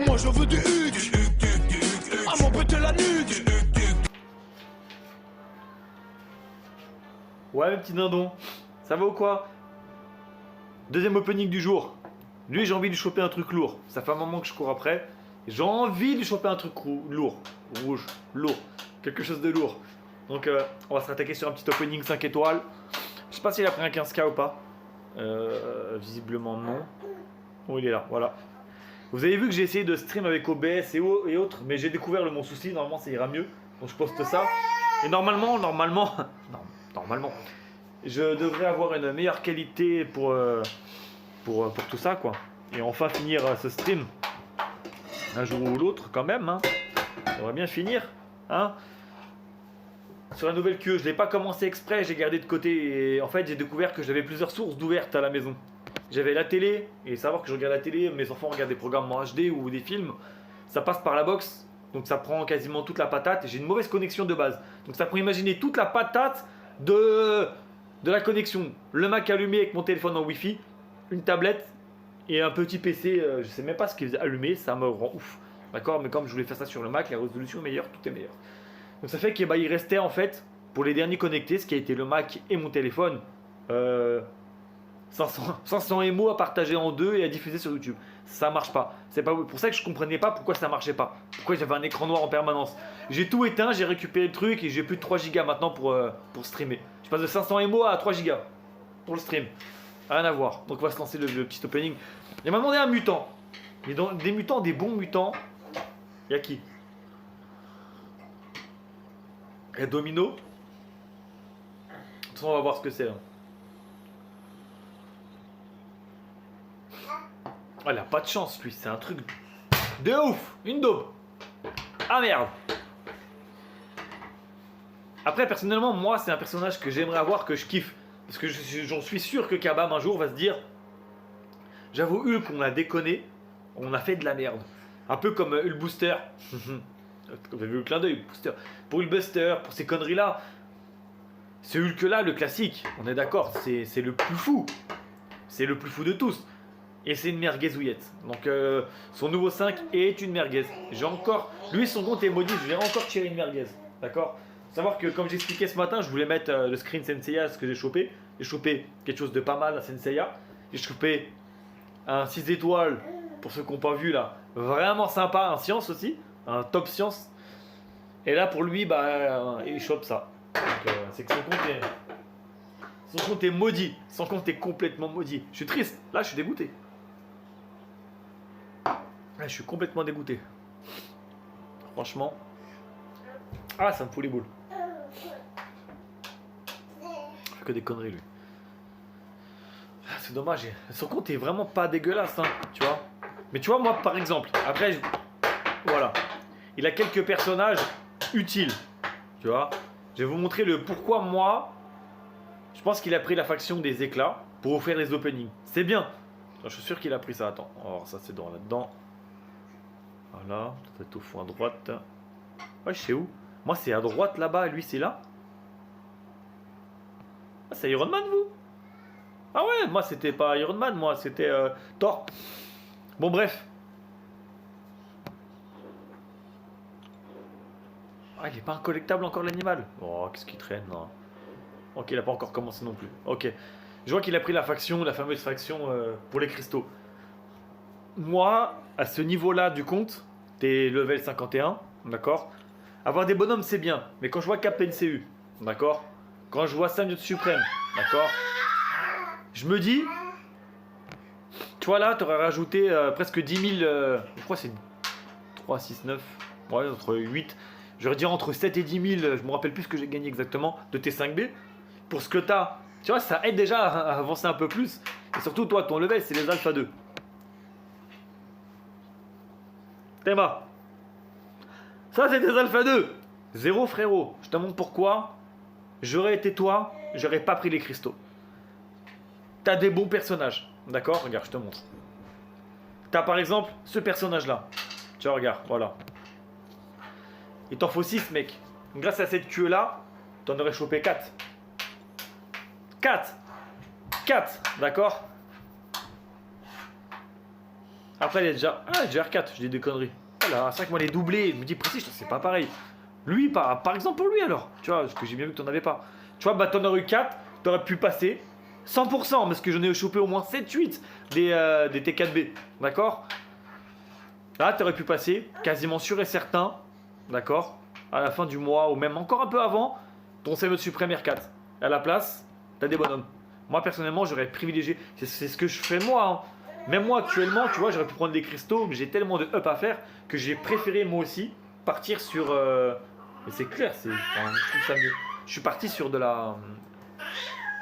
Moi je veux du huc, à mon péter la nuque. Ouais, mes petits dindons, ça va ou quoi? Deuxième opening du jour. Lui, j'ai envie de lui choper un truc lourd. Ça fait un moment que je cours après. J'ai envie de lui choper un truc lourd. Rouge, lourd. Quelque chose de lourd. Donc, on va se rattaquer sur un petit opening 5 étoiles. Je sais pas s'il a pris un 15K ou pas. Visiblement non. Oh, il est là, voilà. Vous avez vu que j'ai essayé de stream avec OBS et autres, mais j'ai découvert mon souci. Normalement, ça ira mieux. Donc, je poste ça. Et normalement, je devrais avoir une meilleure qualité pour tout ça, quoi. Et enfin finir ce stream un jour ou l'autre, quand même. Hein. J'aimerais bien finir. Hein. Sur la nouvelle queue, je l'ai pas commencé exprès, j'ai gardé de côté. Et en fait, j'ai découvert que j'avais plusieurs sources d'ouvertes à la maison. J'avais la télé, et savoir que je regarde la télé, mes enfants regardent des programmes en HD ou des films. Ça passe par la box, donc ça prend quasiment toute la patate. Et j'ai une mauvaise connexion de base. Donc ça prend, imaginer toute la patate de la connexion. Le Mac allumé avec mon téléphone en Wi-Fi, une tablette et un petit PC. Je sais même pas ce qu'il faisait allumer, ça me rend ouf. D'accord, mais comme je voulais faire ça sur le Mac, la résolution est meilleure, tout est meilleur. Donc ça fait qu'il il restait en fait, pour les derniers connectés, ce qui a été le Mac et mon téléphone, 500 MO à partager en deux et à diffuser sur YouTube. Ça marche pas. C'est pas pour ça que je comprenais pas pourquoi ça marchait pas. Pourquoi j'avais un écran noir en permanence. J'ai tout éteint, j'ai récupéré le truc et j'ai plus de 3 Go maintenant pour streamer. Je passe de 500 MO à 3 Go pour le stream. Rien à voir. Donc on va se lancer le petit opening. Il m'a demandé un mutant. Mais dans des mutants, des bons mutants. Il y a qui? Il y a Domino. De toute façon, on va voir ce que c'est là. Oh, il a pas de chance, lui, c'est un truc de ouf, une daube. Ah merde. Après, personnellement, moi, c'est un personnage que j'aimerais avoir, que je kiffe. Parce que j'en suis sûr que Kabam un jour va se dire, j'avoue, Hulk, on a déconné, on a fait de la merde. Un peu comme Hulk Booster. Vous avez vu le clin d'œil, Booster. Pour Hulk Buster, pour ces conneries-là. Ce Hulk-là, le classique, on est d'accord, c'est le plus fou. C'est le plus fou de tous. Et c'est une merguezouillette. Donc son nouveau 5 est une merguez. J'ai encore... Lui, son compte est maudit, je vais encore tirer une merguez. D'accord? Faut savoir que comme j'expliquais ce matin, je voulais mettre le screen Senseiya, ce que j'ai chopé. J'ai chopé quelque chose de pas mal à Senseiya. J'ai chopé un 6 étoiles, pour ceux qui n'ont pas vu là. Vraiment sympa, un science aussi. Un top science. Et là pour lui, bah, il chope ça. C'est que son compte est maudit. Son compte est complètement maudit. Je suis triste. Là, je suis dégoûté. Là, je suis complètement dégoûté. Franchement. Ah, ça me fout les boules. Il fait que des conneries, lui. Ah, c'est dommage. Son compte est vraiment pas dégueulasse, hein, tu vois. Mais tu vois, moi, par exemple, après, voilà. Il a quelques personnages utiles. Tu vois. Je vais vous montrer le pourquoi moi... Je pense qu'il a pris la faction des éclats pour vous faire les openings. C'est bien. Je suis sûr qu'il a pris ça. Attends. Alors ça c'est dans là-dedans. Voilà. Ça va être au fond à droite. Ouais, je sais où. Moi c'est à droite là-bas et lui c'est là. Ah, c'est Iron Man vous? Ah ouais, moi c'était pas Iron Man, moi c'était Thor. Bon bref. Ah, il est pas un collectable encore l'animal. Oh, qu'est-ce qu'il traîne là. Ok, il n'a pas encore commencé non plus. Ok. Je vois qu'il a pris la faction, la fameuse faction pour les cristaux. Moi, à ce niveau-là du compte, t'es level 51, d'accord? Avoir des bonhommes, c'est bien. Mais quand je vois Captain CU, d'accord? Quand je vois Symbiote Suprême, d'accord? Je me dis... Tu vois là, t'aurais rajouté presque 10 000... je crois que c'est 3, 6, 9... Ouais, entre 8... J'aurais dit entre 7 et 10 000, je me rappelle plus ce que j'ai gagné exactement, de T5B. Pour ce que t'as, tu vois, ça aide déjà à avancer un peu plus. Et surtout, toi, ton level, c'est les Alpha 2. Théma. Ça, c'est des Alpha 2. Zéro, frérot. Je te montre pourquoi. J'aurais été toi, j'aurais pas pris les cristaux. T'as des bons personnages. D'accord? Regarde, je te montre. T'as par exemple ce personnage-là. Tu vois, regarde, voilà. Il t'en faut 6, mec. Grâce à cette queue-là, t'en aurais chopé 4. 4, d'accord? Après, il est déjà. Ah, déjà R4, je dis des conneries. Voilà, c'est vrai que moi, les doublés, je me dis précis, c'est pas pareil. Lui, par exemple, pour lui alors. Tu vois, parce que j'ai bien vu que t'en avais pas. Tu vois, bah, t'en aurais eu 4, t'aurais pu passer 100%, parce que j'en ai chopé au moins 7-8 des T4B. D'accord? Là, t'aurais pu passer, quasiment sûr et certain. D'accord? À la fin du mois, ou même encore un peu avant, ton CME de Suprême R4. À la place, t'as des bonhommes. Moi, personnellement, j'aurais privilégié. C'est ce que je fais moi. Hein. Même moi, actuellement, tu vois, j'aurais pu prendre des cristaux, mais j'ai tellement de up à faire que j'ai préféré moi aussi partir sur. Mais c'est clair, enfin, je trouve ça mieux. Je suis parti sur de la.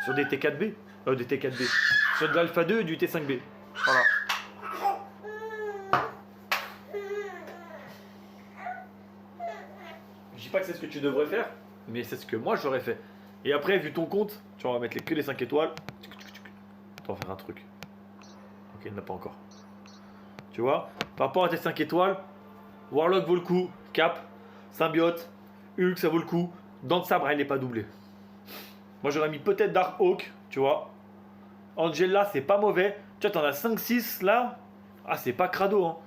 Sur des T4B. Des T4B. Sur de l'Alpha 2 et du T5B. Voilà. Je dis pas que c'est ce que tu devrais faire, mais c'est ce que moi j'aurais fait. Et après, vu ton compte, tu vas mettre que les 5 étoiles. Tu vas faire un truc. Ok, il n'a pas encore. Tu vois, par rapport à tes 5 étoiles, Warlock vaut le coup, Cap, Symbiote, Hulk ça vaut le coup, Dent de Sabre il n'est pas doublé. Moi j'aurais mis peut-être Dark Hawk, tu vois. Angela c'est pas mauvais. Tu vois, t'en as 5-6 là. Ah, c'est pas crado, hein.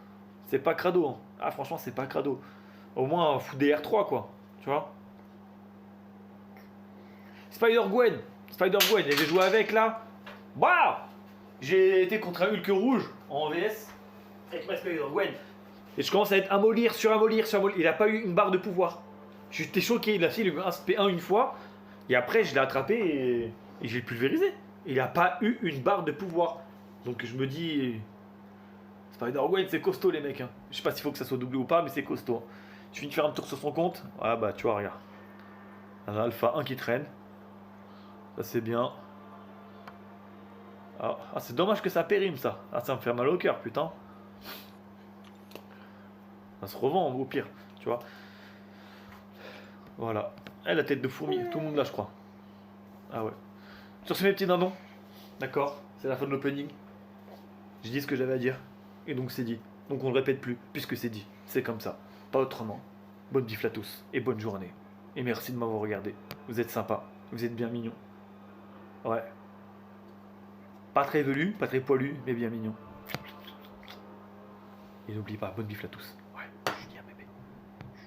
C'est pas crado, hein. Ah, franchement, c'est pas crado. Au moins, fout des R3 quoi, tu vois. Spider-Gwen, et j'ai joué avec là. Waouh! J'ai été contre un Hulk rouge en VS avec ma Spider-Gwen. Et je commence à être amollir sur amollir sur amollir. Il a pas eu une barre de pouvoir. J'étais choqué. Il a fait un SP1 une fois. Et après, je l'ai attrapé et j'ai pulvérisé. Il a pas eu une barre de pouvoir. Donc je me dis. Spider-Gwen, c'est costaud les mecs. Hein. Je sais pas s'il faut que ça soit doublé ou pas, mais c'est costaud. Je viens de faire un tour sur son compte. Ah bah, tu vois, regarde. Un Alpha 1 qui traîne. Ça, c'est bien. Ah, c'est dommage que ça périme ça. Ah, ça me fait mal au cœur, putain. Ça se revend au pire, tu vois. Voilà. Eh, la tête de fourmi, tout le monde là, je crois. Ah ouais. Sur ce, mes petits dindons. D'accord, c'est la fin de l'opening. J'ai dit ce que j'avais à dire. Et donc c'est dit. Donc on ne le répète plus, puisque c'est dit. C'est comme ça. Pas autrement. Bonne bifle à tous et bonne journée. Et merci de m'avoir regardé. Vous êtes sympa. Vous êtes bien mignon. Ouais. Pas très velu, pas très poilu, mais bien mignon. Et n'oublie pas, bonne bifle à tous.